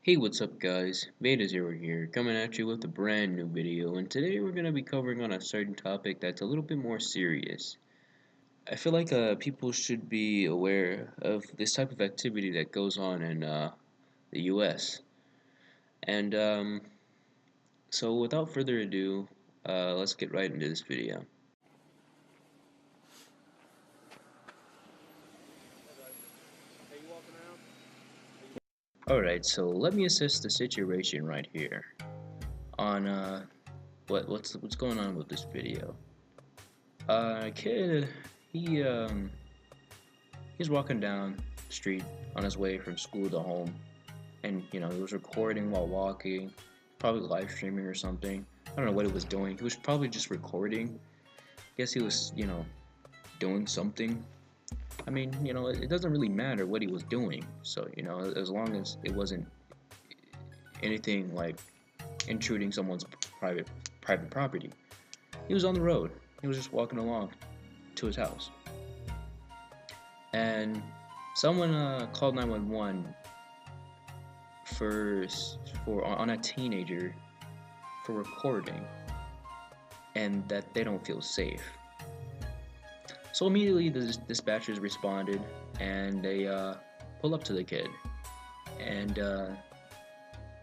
Hey, what's up guys? Beta Zero here, coming at you with a brand new video, and today we're going to be covering on a certain topic that's a little bit more serious. I feel like people should be aware of this type of activity that goes on in the US. And so without further ado, let's get right into this video. Alright, so let me assess the situation right here on what's going on with this video. Kid, he he's walking down the street on his way from school to home, and he was recording while walking, probably live streaming or something. I don't know what he was doing. He was probably just recording. Guess he was, doing something. I mean, it doesn't really matter what he was doing. So, as long as it wasn't anything like intruding someone's private property. He was on the road. He was just walking along to his house. And someone called 911 on a teenager for recording, and that they don't feel safe. So immediately the dispatchers responded, and they pull up to the kid, and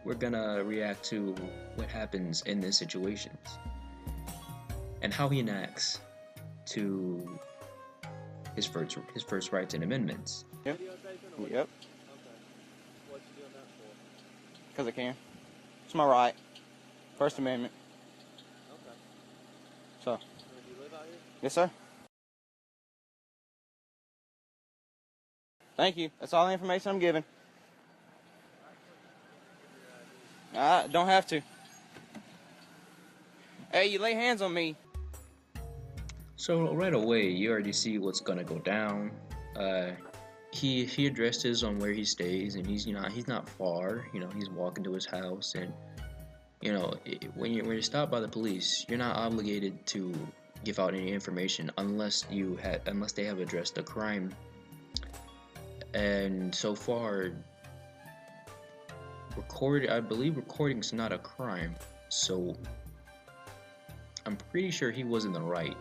we're gonna react to what happens in these situations and how he enacts to his first rights and amendments. Yep. Yep. What you doing that for? Because I can. It's my right. First Amendment. Okay. So. Do you live out here? Yes, sir. Thank you. That's all the information I'm giving. I don't have to. Hey, you lay hands on me. So right away, you already see what's gonna go down. He addresses on where he stays, and he's not far. He's walking to his house, and when you're stopped by the police, you're not obligated to give out any information unless they have addressed the crime. And so far, I believe recording's not a crime, so I'm pretty sure he was in the right.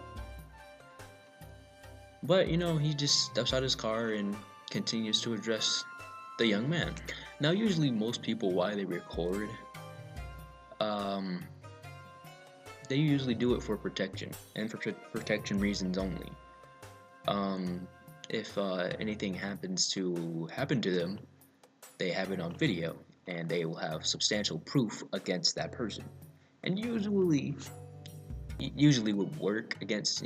But he just steps out his car and continues to address the young man. Now usually most people, why they record, they usually do it for protection, and for protection reasons only. If anything happens to them, they have it on video, and they will have substantial proof against that person. And usually would work against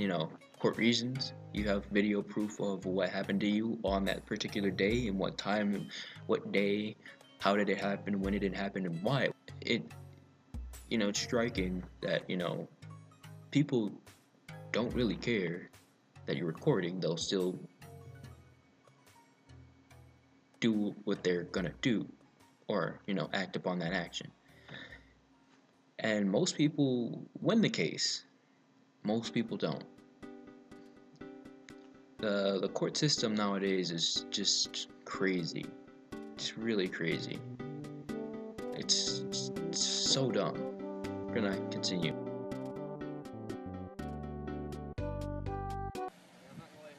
court reasons. You have video proof of what happened to you on that particular day, and what time, what day, how did it happen, when did it happen, and why. It's striking that people don't really care that you're recording. They'll still do what they're gonna do, or act upon that action. And most people win the case. Most people don't. The court system nowadays is just crazy. It's really crazy. It's so dumb. We're gonna continue.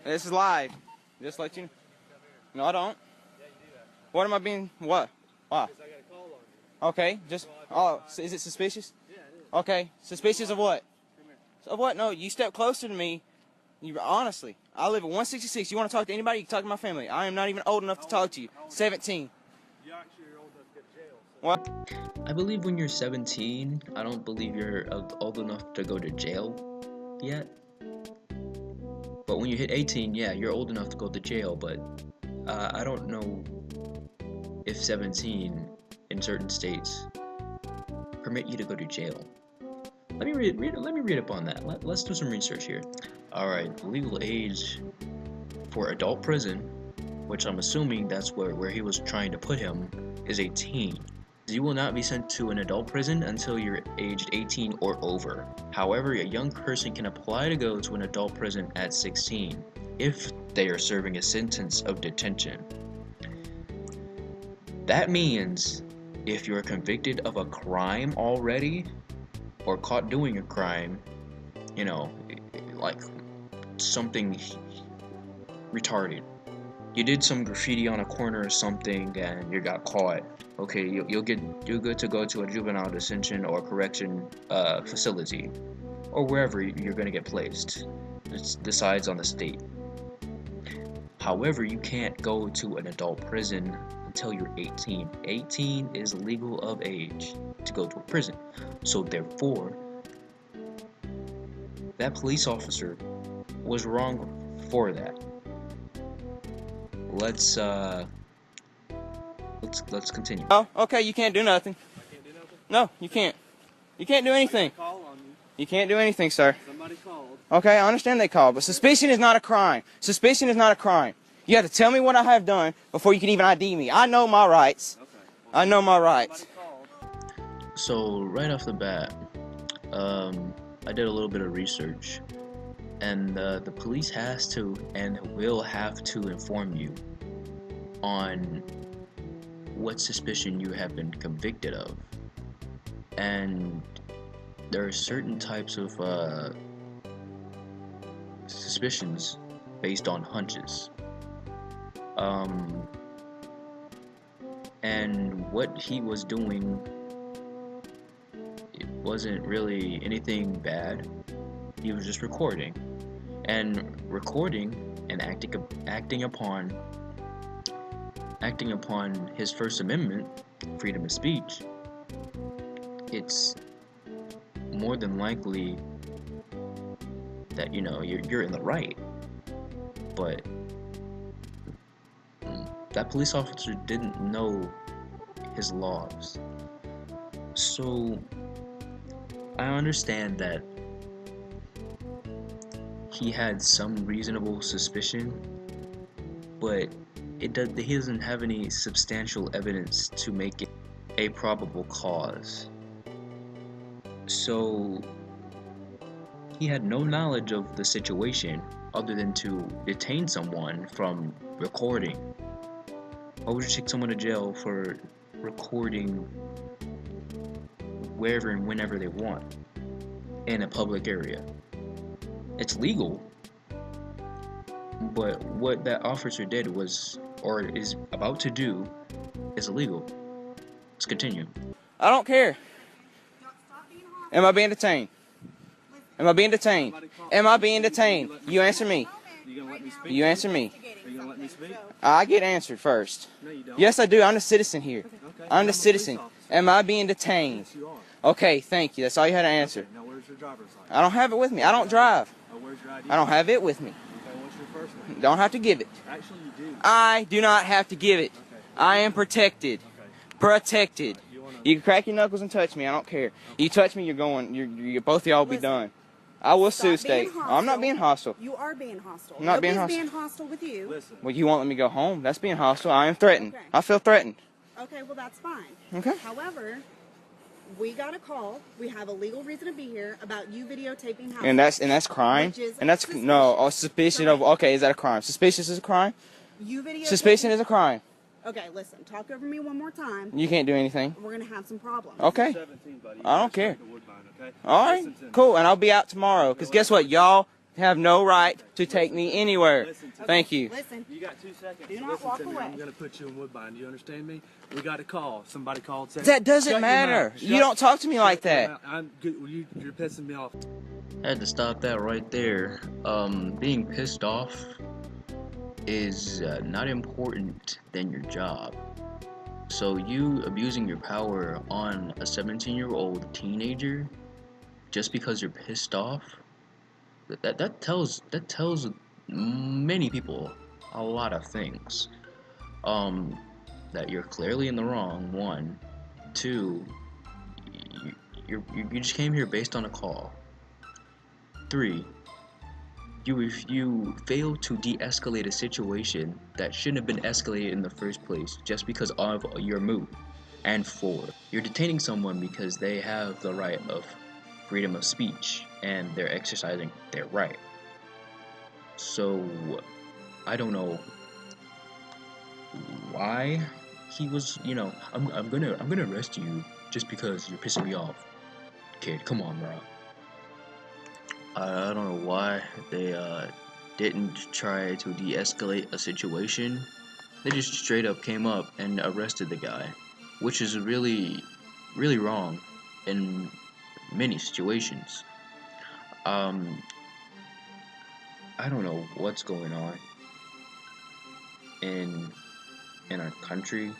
This is live. Just let you know. No, I don't. Yeah, you do that. What am I being? What? Why? Because I got a call on you. Okay. Just. Oh, is it suspicious? Yeah, it is. Okay. Suspicious of what? Come here. Of what? No, you step closer to me. Honestly, I live at 166. You want to talk to anybody? You can talk to my family. I am not even old enough to talk to you. 17. You actually are old enough to go to jail. So. What? I believe when you're 17, I don't believe you're old enough to go to jail yet. But when you hit 18, yeah, you're old enough to go to jail. But I don't know if 17 in certain states permit you to go to jail. Let me read up on that. Let's do some research here. All right, the legal age for adult prison, which I'm assuming that's where he was trying to put him, is 18. You will not be sent to an adult prison until you're aged 18 or over. However, a young person can apply to go to an adult prison at 16 if they are serving a sentence of detention. That means if you're convicted of a crime already or caught doing a crime, you know, like something retarded. You did some graffiti on a corner or something and you got caught. Okay, you're good to go to a juvenile detention or correction facility or wherever you're gonna get placed. It decides on the state. However, you can't go to an adult prison until you're 18. 18 is legal of age to go to a prison. So therefore, that police officer was wrong for that. Let's continue. Oh, okay, you can't do nothing. I can't do nothing. No, you can't. You can't do anything. Call on you. You can't do anything, sir. Somebody called. Okay, I understand they called, but suspicion is not a crime. Suspicion is not a crime. You have to tell me what I have done before you can even ID me. I know my rights. Okay. Well, I know my rights. somebody called. So right off the bat, I did a little bit of research, and the police has to and will have to inform you on what suspicion you have been convicted of, and there are certain types of suspicions based on hunches. And what he was doing, it wasn't really anything bad. He was just recording, and acting upon his First Amendment, freedom of speech. It's more than likely that you're in the right, but that police officer didn't know his laws. So I understand that he had some reasonable suspicion, but he doesn't have any substantial evidence to make it a probable cause. So he had no knowledge of the situation other than to detain someone from recording. Why would you take someone to jail for recording wherever and whenever they want in a public area? It's legal, but what that officer did was, or is about to do, is illegal. Let's continue. I don't care. Am I being detained? Am I being detained? Am I being detained? You answer me. You gonna let me speak? You answer me. Are you gonna let me speak? I get answered first. No, you don't. Yes, I do. I'm the citizen here. Okay. I'm the a police citizen. officer. Am I being detained? Yes, you are. Okay, thank you. That's all you had to answer. Okay, now where's your driver's license? I don't have it with me. I don't drive. Oh, where's your ID? I don't have it with me. Okay, what's your first name? Don't have to give it. Actually, you do. I do not have to give it. Okay. I am protected. Okay. Protected. You wanna? You can crack your knuckles and touch me. I don't care. You touch me, you're going. You're both of y'all will be done. I will sue state. I'm not being hostile. You are being hostile. I'm not being Nobody's hostile. being hostile with you. Listen. Well, you won't let me go home. That's being hostile. I am threatened. Okay. I feel threatened. Okay, well that's fine. Okay. However, we got a call. We have a legal reason to be here about you videotaping house. And that's crime. Which is And that's suspicious. no. Oh, suspicion of. Okay, is that a crime? Suspicious is a crime. You videotaping. Suspicion is a crime. Okay, listen. Talk over me one more time. You can't do anything. We're gonna have some problems. Okay. 17, buddy. I don't You're care. straight to Woodbine, okay? All right. Listen to me. Cool. And I'll be out tomorrow. Cause guess what? Y'all have no right to take me anywhere. Listen to me. Thank you. Listen. You got 2 seconds. Do not Listen walk to me. away. I'm gonna put you in Woodbine. Do you understand me? We got a call. Somebody called. Said, That doesn't "Shut your matter. mouth. You Shut- don't talk to me like shut your that. mouth. I'm good. You're pissing me off. I had to stop that right there. Being pissed off is not important than your job. So you abusing your power on a 17-year-old teenager just because you're pissed off, that tells many people a lot of things. That you're clearly in the wrong. 1, 2, you just came here based on a call. 3, if you fail to de-escalate a situation that shouldn't have been escalated in the first place just because of your mood. And 4, you're detaining someone because they have the right of freedom of speech and they're exercising their right. So I don't know why he was, you know, I'm gonna arrest you just because you're pissing me off, kid. Come on, bro. I don't know why they didn't try to de-escalate a situation. They just straight up came up and arrested the guy, which is really wrong in many situations. Um, I don't know what's going on in our country,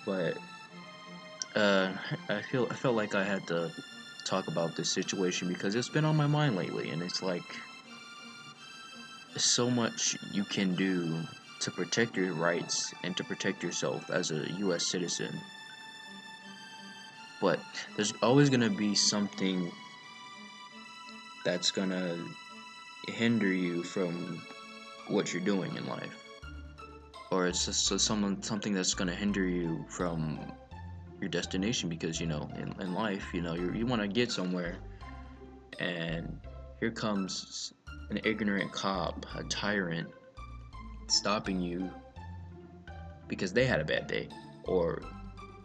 but uh, I felt like I had to talk about this situation because it's been on my mind lately, and it's like so much you can do to protect your rights and to protect yourself as a U.S. citizen. But there's always gonna be something that's gonna hinder you from what you're doing in life, or it's just something that's gonna hinder you from your destination because you know in life you want to get somewhere, and here comes an ignorant cop, a tyrant, stopping you because they had a bad day or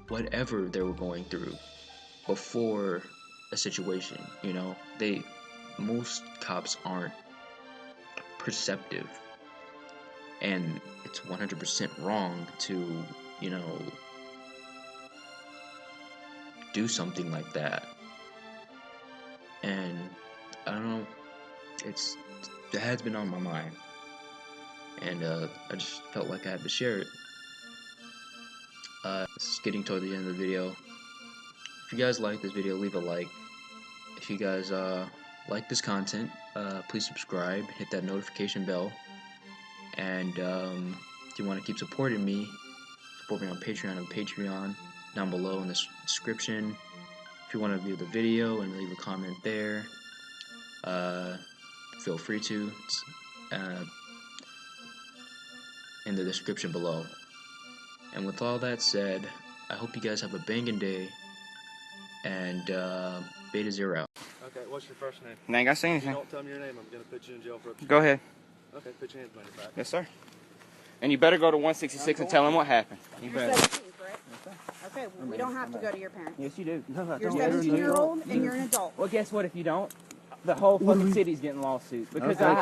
whatever they were going through before a situation. You know, they most cops aren't perceptive, and it's 100% wrong to, you know, do something like that. And I don't know, it has been on my mind, and I just felt like I had to share it. It's getting toward the end of the video. If you guys like this video, leave a like. If you guys like this content, please subscribe, hit that notification bell, and if you want to keep supporting me, support me on Patreon and Patreon down below in the description. If you want to view the video and leave a comment there, feel free to. It's, in the description below. And with all that said, I hope you guys have a banging day, and Beta Zero out. Okay, what's your first name? I ain't got to say If you anything. don't tell me your name, I'm going to put you in jail for obstruction. Go ahead. Okay, put your hands behind your back. Yes, sir. And you better go to 166 and tell him what happened. You You're better. 17, correct? Okay, well, we don't have to go to your parents. Yes, you do. No, You're 17-year-old and you're an adult. Well, guess what? If you don't, the whole fucking city's getting lawsuits because I